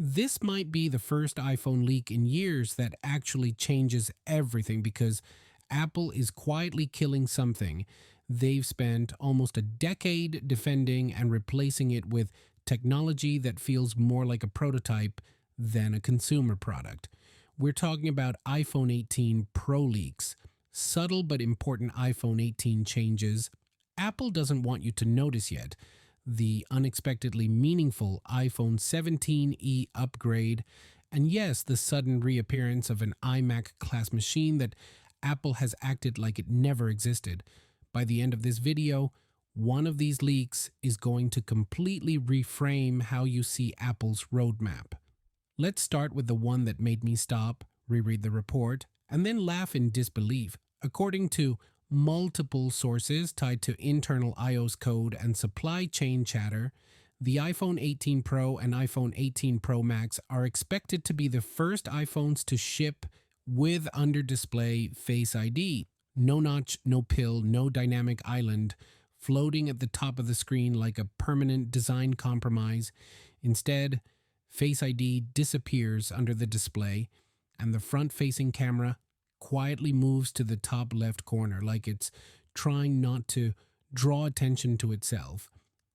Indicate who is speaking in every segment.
Speaker 1: This might be the first iPhone leak in years that actually changes everything because Apple is quietly killing something they've spent almost a decade defending and replacing it with technology that feels more like a prototype than a consumer product. We're talking about iPhone 18 Pro leaks, subtle but important iPhone 18 changes Apple doesn't want you to notice yet, the unexpectedly meaningful iPhone 17e upgrade, and yes, the sudden reappearance of an iMac class machine that Apple has acted like it never existed. By the end of this video, one of these leaks is going to completely reframe how you see Apple's roadmap. Let's start with the one that made me stop, reread the report, and then laugh in disbelief. According to multiple sources tied to internal iOS code and supply chain chatter, the iPhone 18 Pro and iPhone 18 Pro Max are expected to be the first iPhones to ship with under-display Face ID. No notch, no pill, no dynamic island floating at the top of the screen like a permanent design compromise. Instead, Face ID disappears under the display, and the front-facing camera quietly moves to the top left corner like it's trying not to draw attention to itself.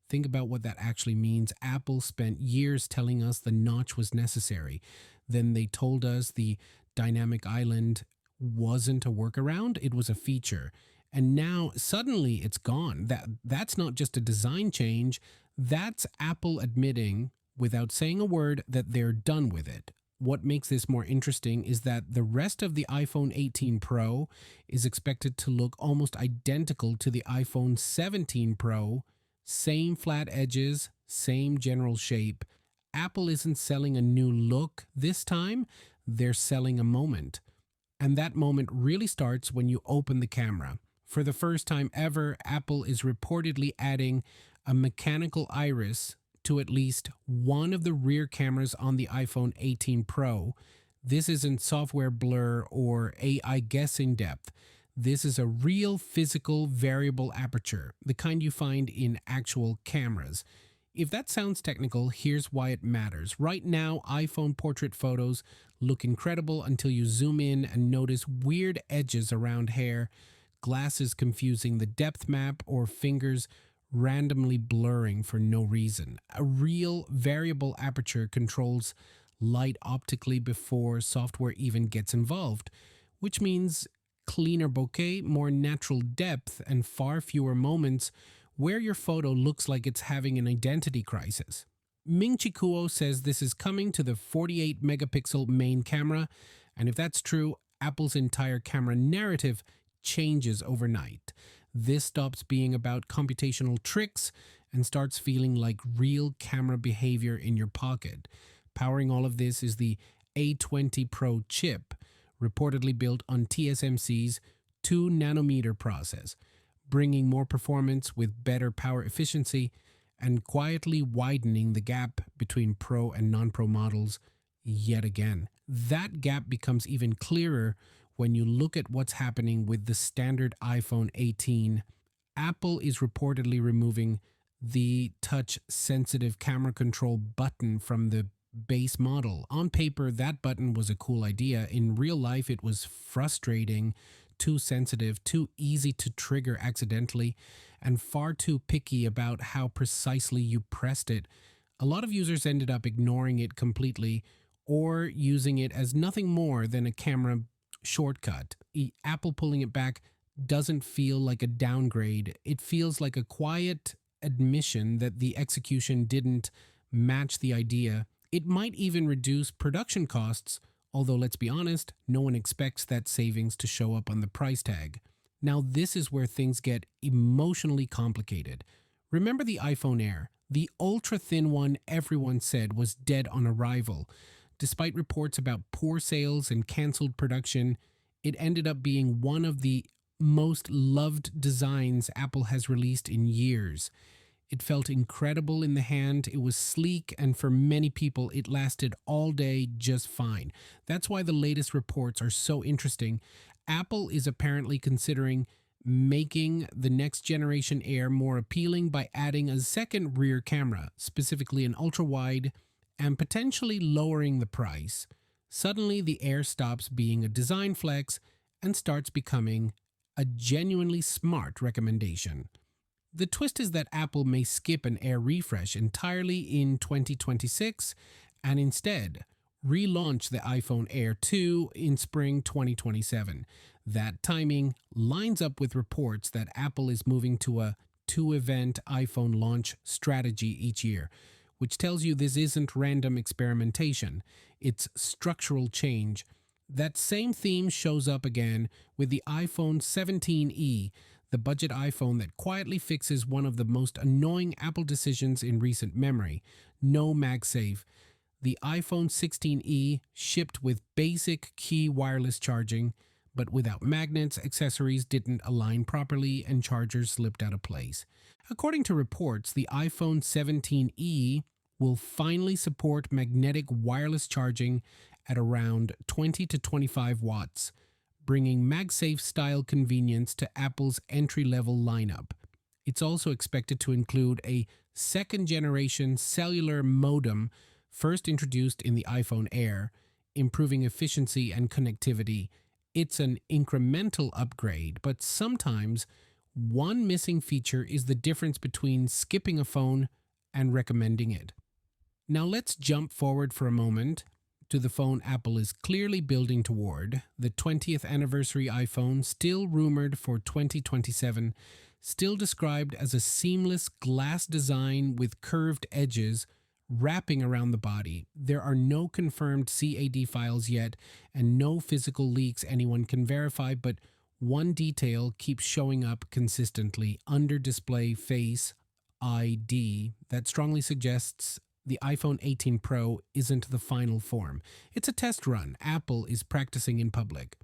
Speaker 1: Think about what that actually means. Apple spent years telling us the notch was necessary. Then they told us the dynamic island wasn't a workaround, it was a feature. And now suddenly it's gone. That's not just a design change, that's Apple admitting without saying a word that they're done with it. What makes this more interesting is that the rest of the iPhone 18 Pro is expected to look almost identical to the iPhone 17 Pro. Same flat edges, same general shape. Apple isn't selling a new look this time, they're selling a moment. And that moment really starts when you open the camera. For the first time ever, Apple is reportedly adding a mechanical iris to at least one of the rear cameras on the iPhone 18 Pro. This isn't software blur or AI guessing depth. This is a real physical variable aperture, the kind you find in actual cameras. If that sounds technical, here's why it matters. Right now, iPhone portrait photos look incredible until you zoom in and notice weird edges around hair, glasses confusing the depth map, or fingers randomly blurring for no reason. A real variable aperture controls light optically before software even gets involved, which means cleaner bokeh, more natural depth, and far fewer moments where your photo looks like it's having an identity crisis. Ming-Chi Kuo says this is coming to the 48 megapixel main camera, and if that's true, Apple's entire camera narrative changes overnight. This stops being about computational tricks and starts feeling like real camera behavior in your pocket. Powering all of this is the A20 Pro chip, reportedly built on TSMC's 2 nanometer process, bringing more performance with better power efficiency and quietly widening the gap between Pro and non-Pro models yet again. That gap becomes even clearer when you look at what's happening with the standard iPhone 18. Apple is reportedly removing the touch-sensitive camera control button from the base model. On paper, that button was a cool idea. In real life, it was frustrating, too sensitive, too easy to trigger accidentally, and far too picky about how precisely you pressed it. A lot of users ended up ignoring it completely or using it as nothing more than a camera shortcut. Apple pulling it back doesn't feel like a downgrade. It feels like a quiet admission that the execution didn't match the idea. It might even reduce production costs, although let's be honest, no one expects that savings to show up on the price tag. Now this is where things get emotionally complicated. Remember the iPhone Air, the ultra-thin one everyone said was dead on arrival. Despite reports about poor sales and canceled production, it ended up being one of the most loved designs Apple has released in years. It felt incredible in the hand, it was sleek, and for many people it lasted all day just fine. That's why the latest reports are so interesting. Apple is apparently considering making the next generation Air more appealing by adding a second rear camera, specifically an ultra-wide and potentially lowering the price, suddenly the Air stops being a design flex and starts becoming a genuinely smart recommendation. The twist is that Apple may skip an Air refresh entirely in 2026 and instead relaunch the iPhone Air 2 in spring 2027. That timing lines up with reports that Apple is moving to a two-event iPhone launch strategy each year, which tells you this isn't random experimentation, it's structural change. That same theme shows up again with the iPhone 17e, the budget iPhone that quietly fixes one of the most annoying Apple decisions in recent memory: no MagSafe. The iPhone 16e shipped with basic key wireless charging, but without magnets, accessories didn't align properly, and chargers slipped out of place. According to reports, the iPhone 17e will finally support magnetic wireless charging at around 20 to 25 watts, bringing MagSafe style convenience to Apple's entry-level lineup. It's also expected to include a second-generation cellular modem first introduced in the iPhone Air, improving efficiency and connectivity. It's an incremental upgrade, but sometimes one missing feature is the difference between skipping a phone and recommending it. Now let's jump forward for a moment to the phone Apple is clearly building toward, the 20th anniversary iPhone, still rumored for 2027, still described as a seamless glass design with curved edges wrapping around the body. There are no confirmed CAD files yet and no physical leaks anyone can verify, but one detail keeps showing up consistently: under display Face ID that strongly suggests the iPhone 18 Pro isn't the final form. It's a test run Apple is practicing in public.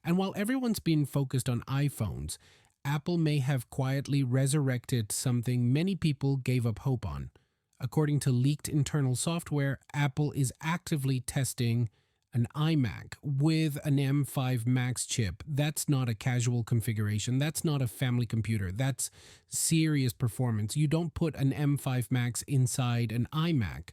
Speaker 1: And while everyone's been focused on iPhones, Apple may have quietly resurrected something many people gave up hope on. According to leaked internal software, Apple is actively testing an iMac with an M5 Max chip. That's not a casual configuration. That's not a family computer. That's serious performance. You don't put an M5 Max inside an iMac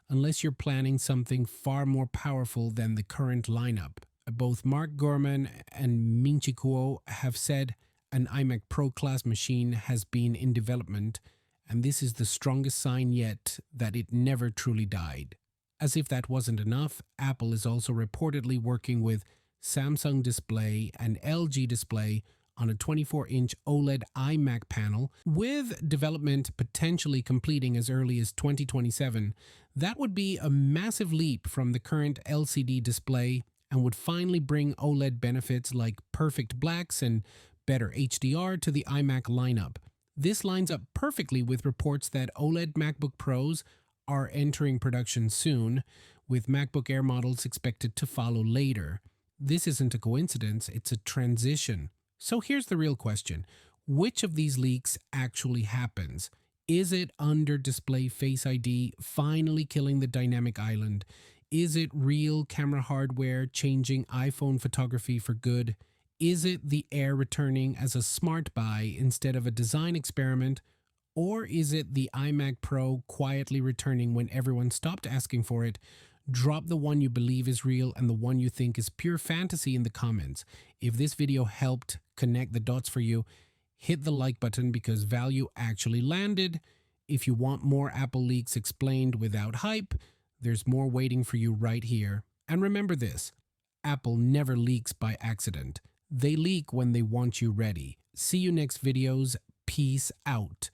Speaker 1: unless you're planning something far more powerful than the current lineup. Both Mark Gurman and Ming-Chi Kuo have said an iMac Pro class machine has been in development, and this is the strongest sign yet that it never truly died. As if that wasn't enough, Apple is also reportedly working with Samsung Display and LG Display on a 24-inch OLED iMac panel, with development potentially completing as early as 2027. That would be a massive leap from the current LCD display and would finally bring OLED benefits like perfect blacks and better HDR to the iMac lineup. This lines up perfectly with reports that OLED MacBook Pros are entering production soon, with MacBook Air models expected to follow later. This isn't a coincidence, it's a transition. So here's the real question: which of these leaks actually happens? Is it under display Face ID finally killing the dynamic island? Is it real camera hardware changing iPhone photography for good? Is it the Air returning as a smart buy instead of a design experiment? Or is it the iMac Pro quietly returning when everyone stopped asking for it? Drop the one you believe is real and the one you think is pure fantasy in the comments. If this video helped connect the dots for you, hit the like button because value actually landed. If you want more Apple leaks explained without hype, there's more waiting for you right here. And remember this: Apple never leaks by accident. They leak when they want you ready. See you next videos. Peace out.